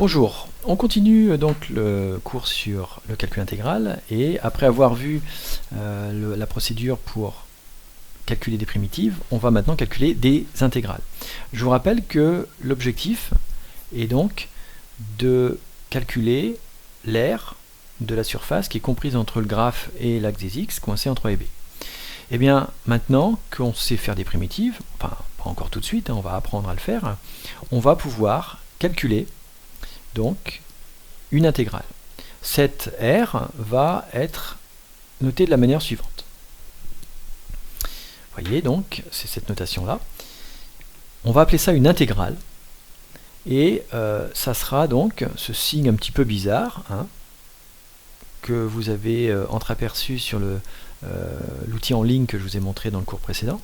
Bonjour, on continue donc le cours sur le calcul intégral et après avoir vu la procédure pour calculer des primitives, on va maintenant calculer des intégrales. Je vous rappelle que l'objectif est donc de calculer l'aire de la surface qui est comprise entre le graphe et l'axe des x coincé entre A et B. Et bien maintenant qu'on sait faire des primitives, enfin pas encore tout de suite, on va apprendre à le faire, on va pouvoir calculer donc une intégrale. Cette R va être notée de la manière suivante. Vous voyez donc, c'est cette notation-là. On va appeler ça une intégrale. Et ça sera donc ce signe un petit peu bizarre, que vous avez entreaperçu sur l'outil en ligne que je vous ai montré dans le cours précédent,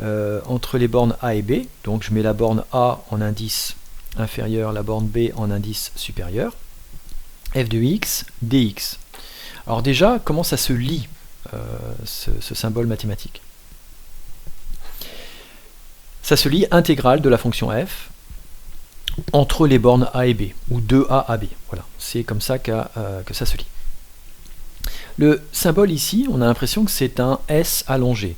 entre les bornes A et B. Donc je mets la borne A en indice inférieur, la borne B en indice supérieur, f de x, dx. Alors déjà, comment ça se lit, ce symbole mathématique? Ça se lit intégrale de la fonction f entre les bornes A et B, ou de A à B. Voilà, c'est comme ça que ça se lit. Le symbole ici, on a l'impression que c'est un S allongé.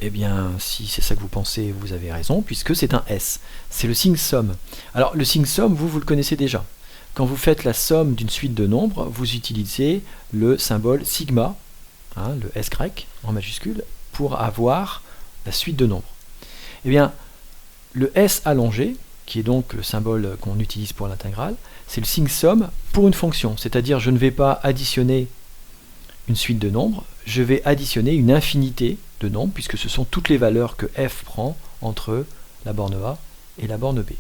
Eh bien, si c'est ça que vous pensez, vous avez raison, puisque c'est un S. C'est le signe somme. Alors, le signe somme, vous le connaissez déjà. Quand vous faites la somme d'une suite de nombres, vous utilisez le symbole sigma, le S grec en majuscule, pour avoir la suite de nombres. Eh bien, le S allongé, qui est donc le symbole qu'on utilise pour l'intégrale, c'est le signe somme pour une fonction. C'est-à-dire, je ne vais pas additionner une suite de nombres, je vais additionner une infinité de nombres, puisque ce sont toutes les valeurs que f prend entre la borne A et la borne B.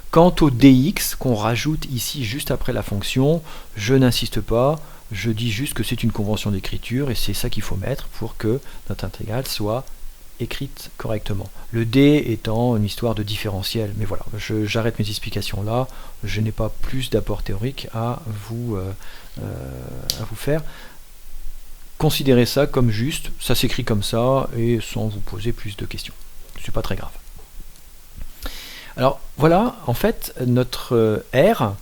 Quant au dx, qu'on rajoute ici juste après la fonction, je n'insiste pas, je dis juste que c'est une convention d'écriture, et c'est ça qu'il faut mettre pour que notre intégrale soit écrite correctement. Le d étant une histoire de différentiel, mais voilà, j'arrête mes explications là, je n'ai pas plus d'apport théorique à vous faire. Considérez ça comme juste, ça s'écrit comme ça, et sans vous poser plus de questions. C'est pas très grave. Alors voilà, en fait, notre R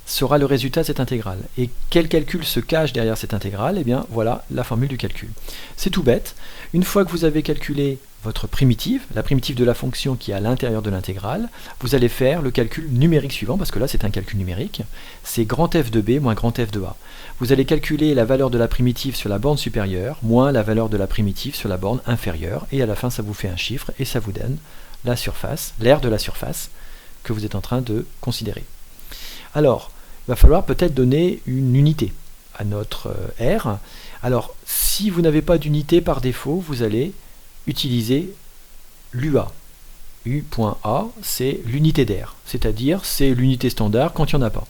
sera le résultat de cette intégrale. Et quel calcul se cache derrière cette intégrale? Eh bien, voilà la formule du calcul. C'est tout bête. Une fois que vous avez calculé votre primitive, la primitive de la fonction qui est à l'intérieur de l'intégrale, vous allez faire le calcul numérique suivant, parce que là c'est un calcul numérique, c'est grand f de b moins grand f de a. Vous allez calculer la valeur de la primitive sur la borne supérieure, moins la valeur de la primitive sur la borne inférieure, et à la fin ça vous fait un chiffre, et ça vous donne la surface, l'aire de la surface que vous êtes en train de considérer. Alors, il va falloir peut-être donner une unité à notre R. Alors, si vous n'avez pas d'unité par défaut, vous allez utiliser l'UA. U.A, c'est l'unité d'air, c'est-à-dire c'est l'unité standard quand il n'y en a pas.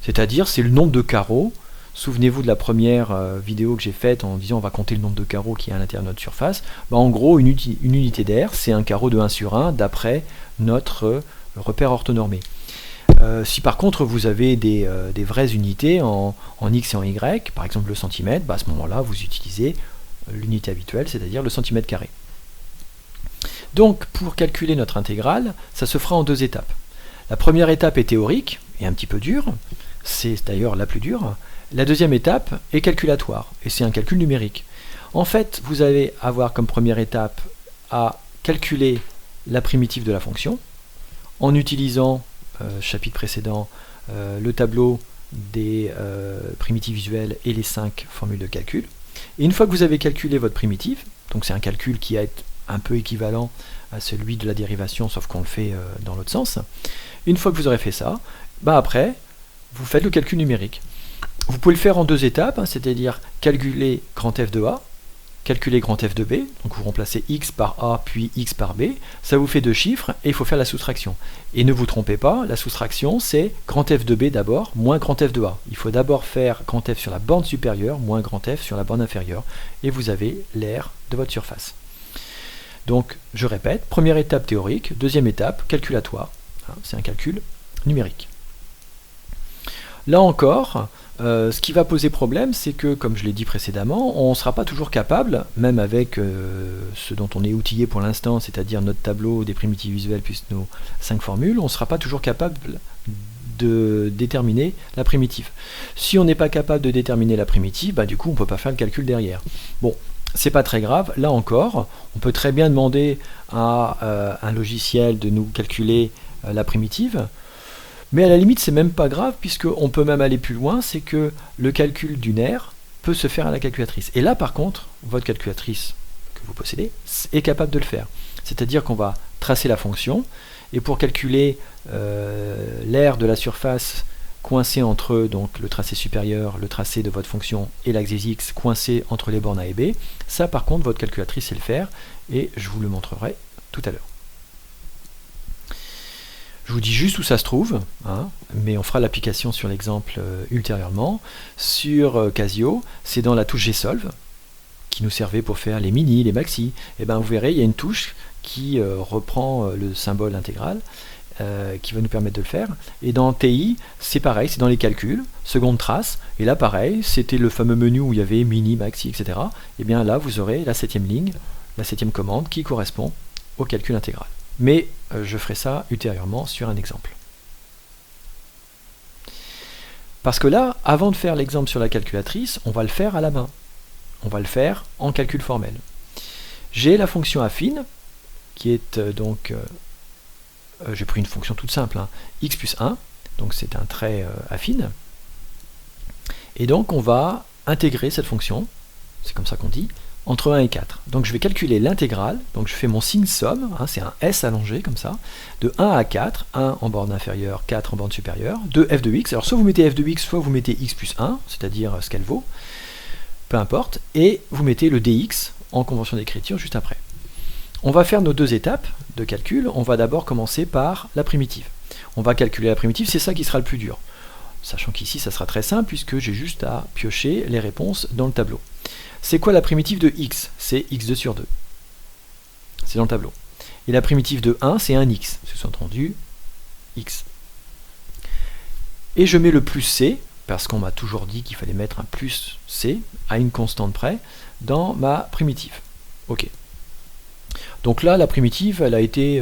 C'est-à-dire c'est le nombre de carreaux. Souvenez-vous de la première vidéo que j'ai faite en disant on va compter le nombre de carreaux qui est à l'intérieur de notre surface. En gros, une unité d'air, c'est un carreau de 1 sur 1 d'après notre repère orthonormé. Si par contre vous avez des vraies unités en x et en y, par exemple le centimètre, à ce moment-là vous utilisez l'unité habituelle, c'est-à-dire le centimètre carré. Donc pour calculer notre intégrale, ça se fera en deux étapes. La première étape est théorique et un petit peu dure, c'est d'ailleurs la plus dure. La deuxième étape est calculatoire, et c'est un calcul numérique. En fait, vous allez avoir comme première étape à calculer la primitive de la fonction, en utilisant, chapitre précédent, le tableau des primitives visuelles et les 5 formules de calcul. Et une fois que vous avez calculé votre primitive, donc c'est un calcul qui est un peu équivalent à celui de la dérivation, sauf qu'on le fait dans l'autre sens, une fois que vous aurez fait ça, après, vous faites le calcul numérique. Vous pouvez le faire en deux étapes, c'est-à-dire calculer grand f de a, calculer grand f de b, donc vous remplacez x par a puis x par b, ça vous fait deux chiffres et il faut faire la soustraction. Et ne vous trompez pas, la soustraction c'est grand f de b d'abord, moins grand f de a. Il faut d'abord faire grand f sur la borne supérieure, moins grand f sur la borne inférieure, et vous avez l'aire de votre surface. Donc, je répète, première étape théorique, deuxième étape calculatoire, c'est un calcul numérique. Là encore, ce qui va poser problème, c'est que, comme je l'ai dit précédemment, on ne sera pas toujours capable, même avec ce dont on est outillé pour l'instant, c'est-à-dire notre tableau des primitives visuelles plus nos 5 formules, on ne sera pas toujours capable de déterminer la primitive. Si on n'est pas capable de déterminer la primitive, du coup on ne peut pas faire le calcul derrière. Bon, c'est pas très grave, là encore, on peut très bien demander à un logiciel de nous calculer la primitive, mais à la limite c'est même pas grave, puisqu'on peut même aller plus loin, c'est que le calcul du nerf peut se faire à la calculatrice. Et là par contre, votre calculatrice que vous possédez est capable de le faire. C'est-à-dire qu'on va tracer la fonction, et pour calculer l'aire de la surface coincé entre donc le tracé supérieur, le tracé de votre fonction et l'axe des x coincé entre les bornes A et B, ça par contre votre calculatrice sait le faire et je vous le montrerai tout à l'heure. Je vous dis juste où ça se trouve, mais on fera l'application sur l'exemple ultérieurement. Sur Casio, c'est dans la touche Gsolve, qui nous servait pour faire les mini, les maxi. Et vous verrez, il y a une touche qui reprend le symbole intégral, qui va nous permettre de le faire. Et dans TI, c'est pareil, c'est dans les calculs, seconde trace, et là pareil, c'était le fameux menu où il y avait mini, maxi, etc. Et bien là, vous aurez la 7e ligne, la 7e commande qui correspond au calcul intégral. Mais je ferai ça ultérieurement sur un exemple. Parce que là, avant de faire l'exemple sur la calculatrice, on va le faire à la main. On va le faire en calcul formel. J'ai la fonction affine, qui est j'ai pris une fonction toute simple, x plus 1, donc c'est un trait affine. Et donc on va intégrer cette fonction, c'est comme ça qu'on dit, entre 1 et 4. Donc je vais calculer l'intégrale, donc je fais mon signe somme, c'est un S allongé comme ça, de 1 à 4, 1 en borne inférieure, 4 en borne supérieure, de f de x, alors soit vous mettez f de x, soit vous mettez x plus 1, c'est-à-dire ce qu'elle vaut, peu importe, et vous mettez le dx en convention d'écriture juste après. On va faire nos deux étapes de calcul. On va d'abord commencer par la primitive. On va calculer la primitive, c'est ça qui sera le plus dur. Sachant qu'ici, ça sera très simple puisque j'ai juste à piocher les réponses dans le tableau. C'est quoi la primitive de x? C'est x2 sur 2. C'est dans le tableau. Et la primitive de 1, c'est un x. C'est entendu x. Et je mets le plus c, parce qu'on m'a toujours dit qu'il fallait mettre un plus c à une constante près, dans ma primitive. Ok. Donc là, la primitive, elle a été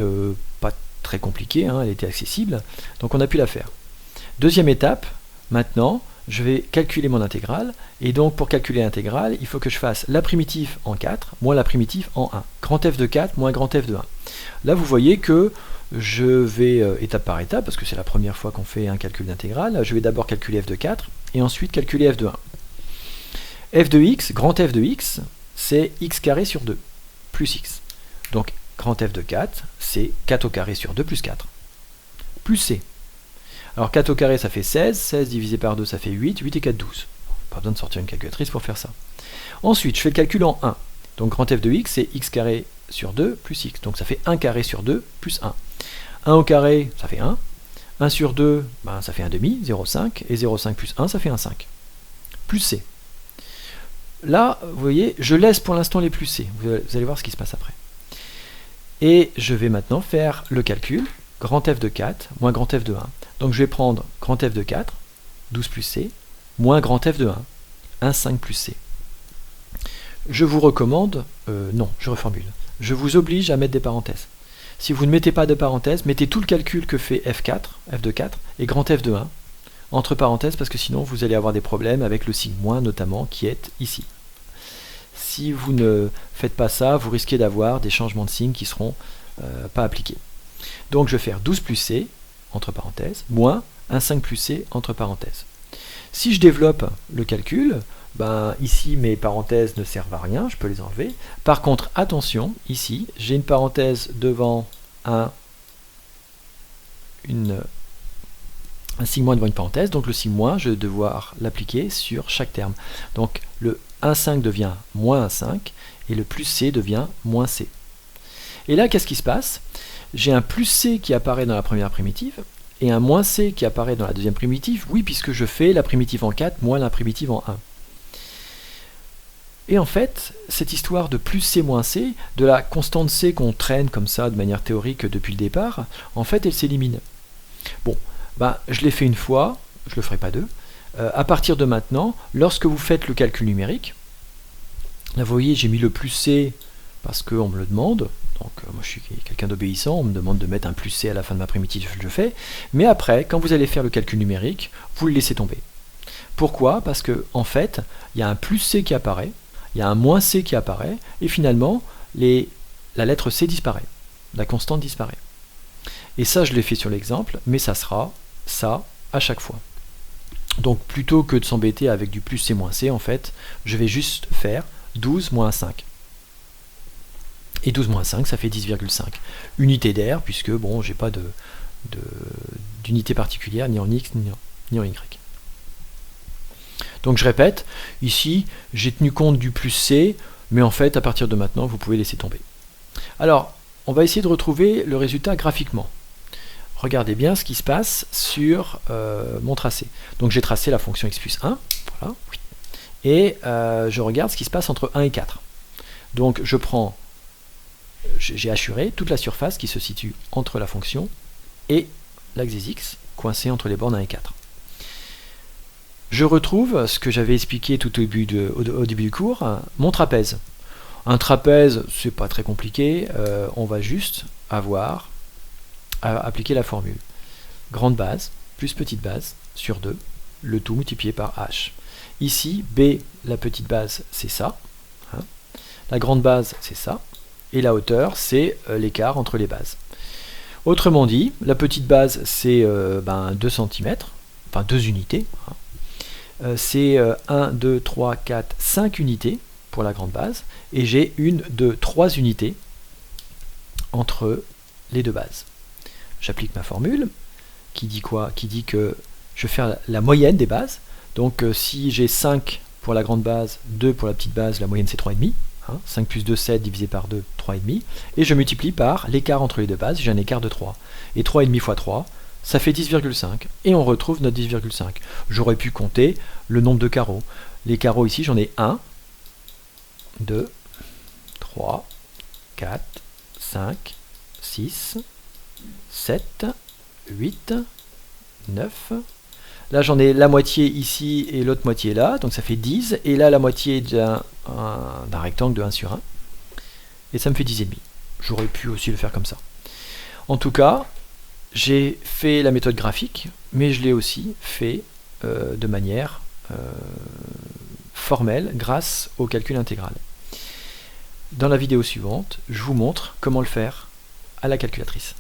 pas très compliquée, elle était accessible, donc on a pu la faire. Deuxième étape, maintenant, je vais calculer mon intégrale, et donc pour calculer l'intégrale, il faut que je fasse la primitive en 4, moins la primitive en 1. Grand F de 4, moins grand F de 1. Là, vous voyez que je vais étape par étape, parce que c'est la première fois qu'on fait un calcul d'intégrale, je vais d'abord calculer F de 4, et ensuite calculer F de 1. F de x, grand F de x, c'est x carré sur 2, plus x. Donc, grand F de 4, c'est 4 au carré sur 2 plus 4. Plus C. Alors, 4 au carré, ça fait 16. 16 divisé par 2, ça fait 8. 8 et 4, 12. Pas besoin de sortir une calculatrice pour faire ça. Ensuite, je fais le calcul en 1. Donc, grand F de x, c'est x carré sur 2 plus x. Donc, ça fait 1 carré sur 2 plus 1. 1 au carré, ça fait 1. 1 sur 2, ça fait 1 demi, 0,5. Et 0,5 plus 1, ça fait 1,5. Plus C. Là, vous voyez, je laisse pour l'instant les plus C. Vous allez voir ce qui se passe après. Et je vais maintenant faire le calcul, grand F de 4, moins grand F de 1. Donc je vais prendre grand F de 4, 12 plus C, moins grand F de 1, 1,5 plus C. Je vous recommande, non, je reformule, je vous oblige à mettre des parenthèses. Si vous ne mettez pas de parenthèses, mettez tout le calcul que fait F4, F de 4, et grand F de 1, entre parenthèses, parce que sinon vous allez avoir des problèmes avec le signe moins, notamment, qui est ici. Si vous ne faites pas ça, vous risquez d'avoir des changements de signes qui ne seront pas appliqués. Donc je vais faire 12 plus C, entre parenthèses, moins 1,5 plus C, entre parenthèses. Si je développe le calcul, ici mes parenthèses ne servent à rien, je peux les enlever. Par contre, attention, ici, j'ai une parenthèse devant un signe moins devant une parenthèse, donc le signe moins, je vais devoir l'appliquer sur chaque terme. Donc le 1,5 devient moins 1,5 et le plus C devient moins C. Et là, qu'est-ce qui se passe? J'ai un plus C qui apparaît dans la première primitive et un moins C qui apparaît dans la deuxième primitive, oui, puisque je fais la primitive en 4 moins la primitive en 1. Et en fait, cette histoire de plus C moins C, de la constante C qu'on traîne comme ça de manière théorique depuis le départ, en fait, elle s'élimine. Bon, je l'ai fait une fois, je ne le ferai pas deux. À partir de maintenant, lorsque vous faites le calcul numérique, là vous voyez j'ai mis le plus C parce qu'on me le demande Donc moi je suis quelqu'un d'obéissant, on me demande de mettre un plus C à la fin de ma primitive, je le fais. Mais après, quand vous allez faire le calcul numérique, vous le laissez tomber. Pourquoi? Parce que en fait, il y a un plus C qui apparaît, il y a un moins C qui apparaît, et finalement, la lettre C disparaît, la constante disparaît. Et ça, je l'ai fait sur l'exemple, mais ça sera ça à chaque fois. Donc plutôt que de s'embêter avec du plus C moins C, en fait, je vais juste faire 12 moins 5. Et 12 moins 5, ça fait 10,5. Unité d'air, puisque bon, j'ai pas d'unité particulière, ni en X, ni en Y. Donc je répète, ici, j'ai tenu compte du plus C, mais en fait, à partir de maintenant, vous pouvez laisser tomber. Alors, on va essayer de retrouver le résultat graphiquement. Regardez bien ce qui se passe sur mon tracé. Donc j'ai tracé la fonction x plus 1, voilà, et je regarde ce qui se passe entre 1 et 4. Donc je prends, j'ai assuré toute la surface qui se situe entre la fonction et l'axe des x, coincé entre les bornes 1 et 4. Je retrouve ce que j'avais expliqué tout au début du cours, mon trapèze. Un trapèze, c'est pas très compliqué, on va juste avoir à appliquer la formule. Grande base plus petite base sur 2, le tout multiplié par h. Ici, b, la petite base, c'est ça. Hein. La grande base, c'est ça. Et la hauteur, c'est l'écart entre les bases. Autrement dit, la petite base, c'est 2 cm, enfin 2 unités. Hein. C'est 1, 2, 3, 4, 5 unités pour la grande base. Et j'ai 1, 2, 3 unités entre les deux bases. J'applique ma formule qui dit quoi? Qui dit que je vais faire la moyenne des bases. Donc si j'ai 5 pour la grande base, 2 pour la petite base, la moyenne c'est 3,5. Hein, 5 plus 2, 7, divisé par 2, 3,5. Et je multiplie par l'écart entre les deux bases, j'ai un écart de 3. Et 3,5 fois 3, ça fait 10,5. Et on retrouve notre 10,5. J'aurais pu compter le nombre de carreaux. Les carreaux ici, j'en ai 1, 2, 3, 4, 5, 6, 7, 8, 9. Là, j'en ai la moitié ici et l'autre moitié là, donc ça fait 10. Et là, la moitié d'un rectangle de 1 sur 1. Et ça me fait 10,5. J'aurais pu aussi le faire comme ça. En tout cas, j'ai fait la méthode graphique, mais je l'ai aussi fait de manière formelle grâce au calcul intégral. Dans la vidéo suivante, je vous montre comment le faire à la calculatrice.